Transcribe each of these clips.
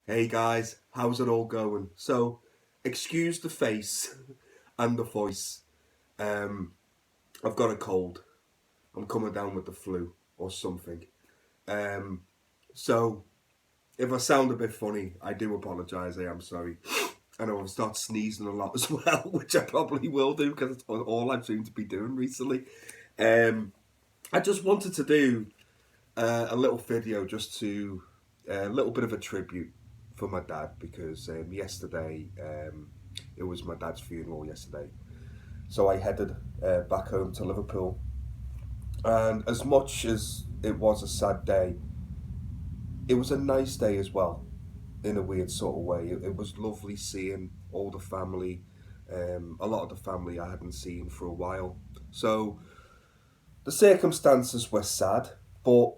Hey guys, how's it all going? So, excuse the face and the voice. Um, I've got a cold. I'm coming down with the flu or something. Um, so if I sound a bit funny, I do apologise. I am sorry. And I'll start sneezing a lot as well, which I probably will do because it's all I seem to be doing recently. Um, I just wanted to do a little video just to a little bit of a tribute for my dad because yesterday it was my dad's funeral yesterday. So I headed back home to Liverpool, and as much as it was a sad day, it was a nice day as well. In a weird sort of way, it was lovely seeing all the family, a lot of the family I hadn't seen for a while. So the circumstances were sad, but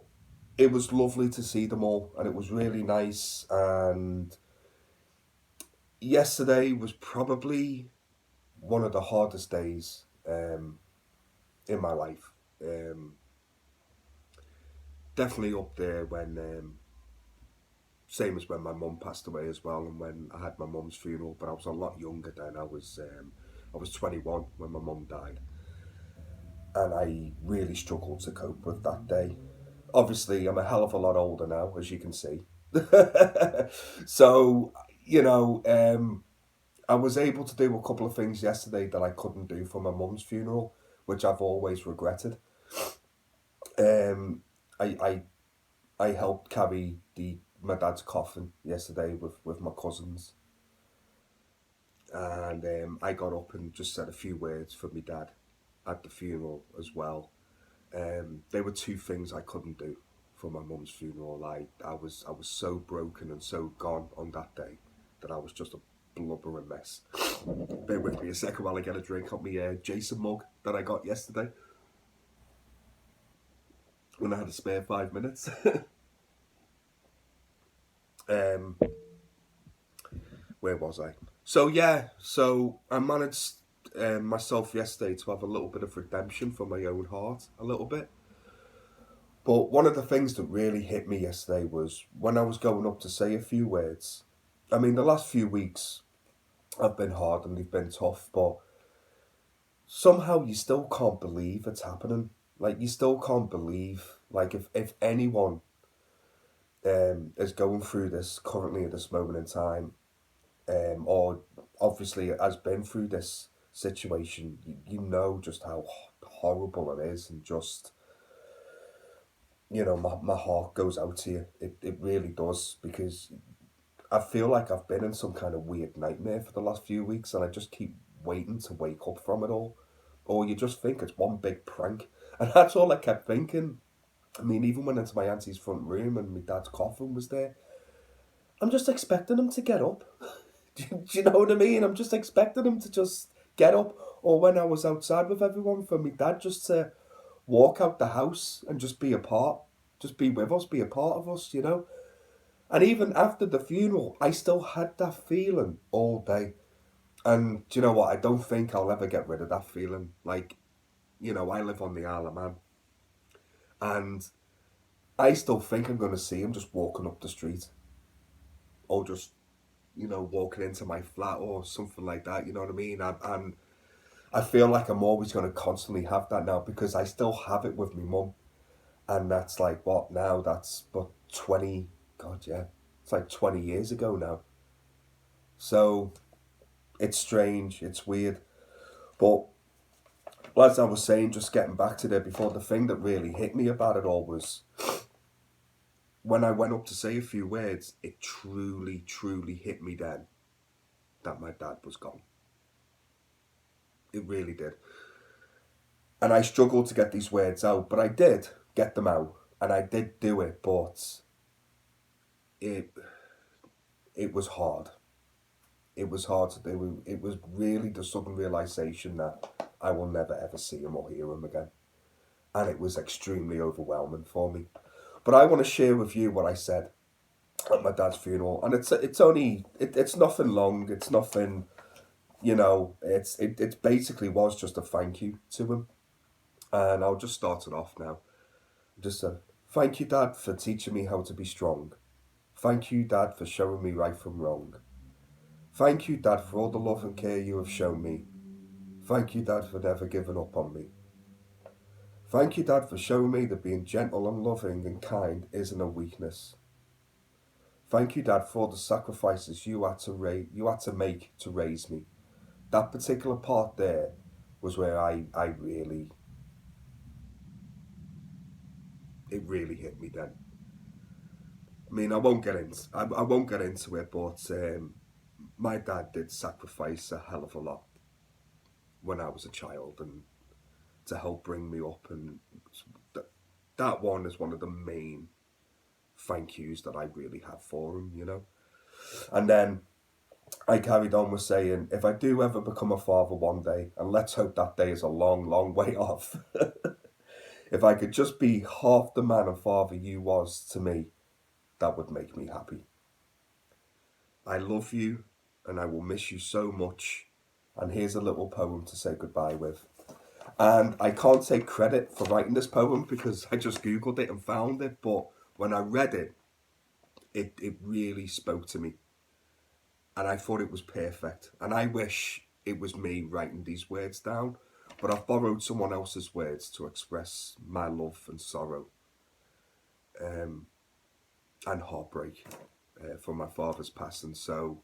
it was lovely to see them all, and it was really nice. And yesterday was probably one of the hardest days in my life. Um, Definitely up there when, same as when my mum passed away as well, and when I had my mum's funeral. But I was a lot younger then. I was 21 when my mum died, and I really struggled to cope with that day. Obviously, I'm a hell of a lot older now, as you can see. So, you know, I was able to do a couple of things yesterday that I couldn't do for my mum's funeral, which I've always regretted. Um, I, I, I helped carry my dad's coffin yesterday with my cousins, and I got up and just said a few words for my dad at the funeral as well. There were two things I couldn't do for my mum's funeral. I was so broken and so gone on that day that I was just a blubbering mess. Bear with me a second while I get a drink on my Jason mug that I got yesterday when I had a spare 5 minutes. um, where was I? So yeah, so I managed myself yesterday to have a little bit of redemption for my own heart, a little bit. But one of the things that really hit me yesterday was when I was going up to say a few words. I mean, the last few weeks have been hard and they've been tough, but somehow you still can't believe it's happening. Like, you still can't believe, like, if anyone is going through this currently at this moment in time, or obviously has been through this situation, you know just how horrible it is, and just, my heart goes out to you. It really does, because I feel like I've been in some kind of weird nightmare for the last few weeks, and I just keep waiting to wake up from it all. Or you just think it's one big prank. And that's all I kept thinking. I mean, even went into my auntie's front room and my dad's coffin was there. I'm just expecting him to get up. Do you know what I mean? I'm just expecting him to just get up. Or when I was outside with everyone, for my dad just to walk out the house and just be a part, just be with us, be a part of us. And even after the funeral, I still had that feeling all day. And do you know what? I don't think I'll ever get rid of that feeling. Like, I live on the Isle of Man, and I still think I'm going to see him just walking up the street, or just, walking into my flat or something like that. You know what I mean? And I feel like I'm always going to constantly have that now, because I still have it with my mum. And that's like, what now? That's, but 20, God, yeah. It's like 20 years ago now. So it's strange, it's weird. But as I was saying, just getting back to there before, the thing that really hit me about it all was when I went up to say a few words, it truly, truly hit me then that my dad was gone. It really did. And I struggled to get these words out, but I did get them out, and I did do it, but it it was hard. It was hard to do. It was really the sudden realization that I will never ever see him or hear him again. And it was extremely overwhelming for me. But I want to share with you what I said at my dad's funeral, and it's nothing long. It's nothing, it basically was just a thank you to him, and I'll just start it off now. Just a thank you, Dad, for teaching me how to be strong, Thank you, Dad, for showing me right from wrong. Thank you, Dad, for all the love and care you have shown me. Thank you, Dad, for never giving up on me. Thank you, Dad, for showing me that being gentle and loving and kind isn't a weakness. Thank you, Dad, for all the sacrifices you had to make to raise me. That particular part there was where I really, it really hit me then. I mean, I won't get into it, but my dad did sacrifice a hell of a lot when I was a child, and to help bring me up, and th- that one is one of the main thank yous that I really have for him, you know. And then I carried on with saying, if I do ever become a father one day, and let's hope that day is a long, long way off, if I could just be half the man and father you was to me, that would make me happy. I love you, and I will miss you so much. And here's a little poem to say goodbye with. And I can't take credit for writing this poem because I just Googled it and found it. But when I read it, it really spoke to me. And I thought it was perfect. And I wish it was me writing these words down. But I've borrowed someone else's words to express my love and sorrow and heartbreak for my father's passing. So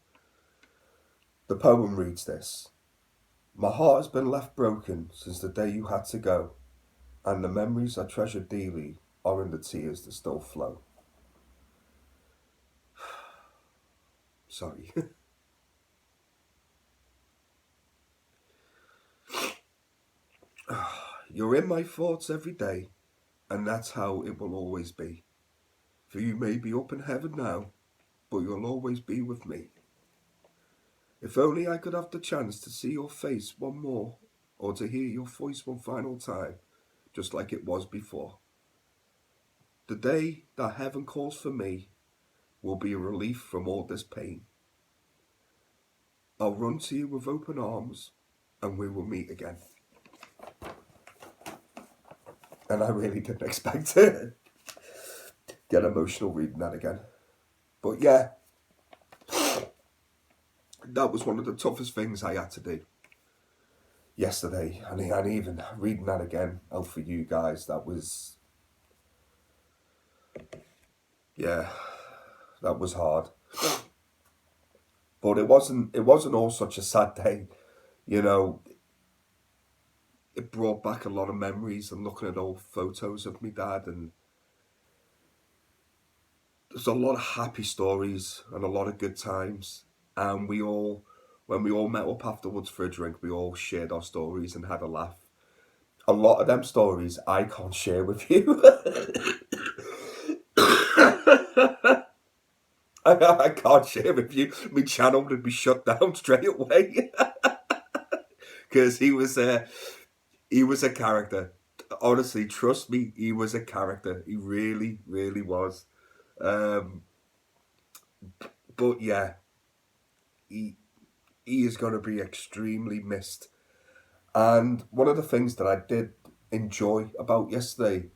the poem reads this. My heart has been left broken since the day you had to go, and the memories I treasure dearly are in the tears that still flow. Sorry. You're in my thoughts every day, and that's how it will always be. For you may be up in heaven now, but you'll always be with me. If only I could have the chance to see your face one more, or to hear your voice one final time, just like it was before. The day that heaven calls for me will be a relief from all this pain. I'll run to you with open arms, and we will meet again. And I really didn't expect to get emotional reading that again. But yeah, that was one of the toughest things I had to do yesterday. And even reading that again out for you guys, that was, yeah, that was hard. But it wasn't all such a sad day. You know, it brought back a lot of memories and looking at old photos of my dad, and there's a lot of happy stories and a lot of good times. And when we all met up afterwards for a drink, we all shared our stories and had a laugh. A lot of them stories I can't share with you. I can't share with you. My channel would be shut down straight away because he was a character. Honestly, trust me, he was a character. He really, really was. Um, but yeah, he he is going to be extremely missed. And one of the things that I did enjoy about yesterday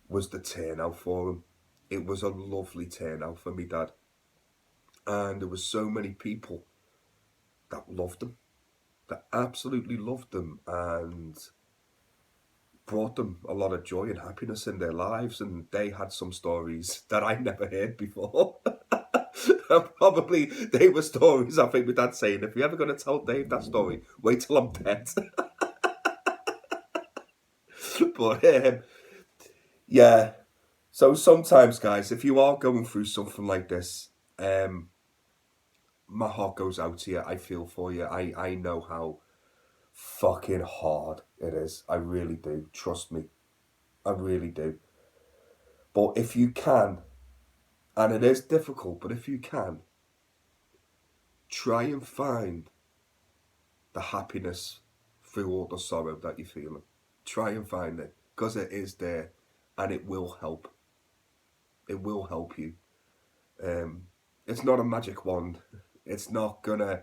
was the turnout for him. It was a lovely turnout for me dad, and there was so many people that loved him, that absolutely loved him, and brought them a lot of joy and happiness in their lives. And they had some stories that I never heard before. Probably they were stories I think my dad saying, if you're ever going to tell Dave that story, wait till I'm dead. But yeah, so sometimes, guys, if you are going through something like this, my heart goes out to you. I feel for you. I know how fucking hard it is. I really do. Trust me. I really do. But if you can, and it is difficult, but if you can, try and find the happiness through all the sorrow that you're feeling. Try and find it, because it is there, and it will help. It will help you. It's not a magic wand. It's not gonna.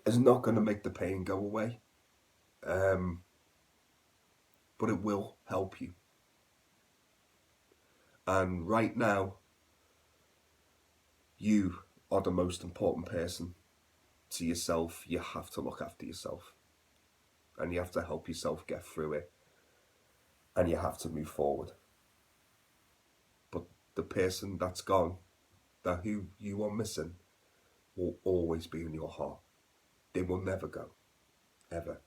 It's not gonna make the pain go away. Um, but it will help you. And right now, You are the most important person to yourself. You have to look after yourself. And you have to help yourself get through it. And you have to move forward. But the person that's gone, that who you are missing, will always be in your heart. They will never go. Ever.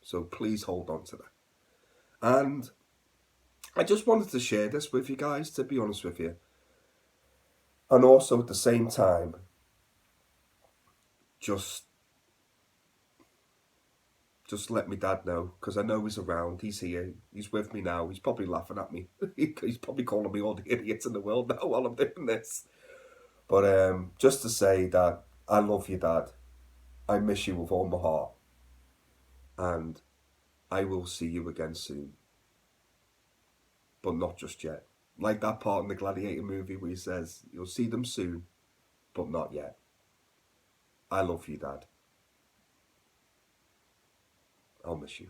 So please hold on to that. And I just wanted to share this with you guys, to be honest with you. And also at the same time, just let my dad know, because I know he's around, he's here, he's with me now, he's probably laughing at me. He's probably calling me all the idiots in the world now while I'm doing this. But just to say that I love you, Dad. I miss you with all my heart. And I will see you again soon. But not just yet. Like that part in the Gladiator movie where he says, you'll see them soon, but not yet. I love you, Dad. I'll miss you.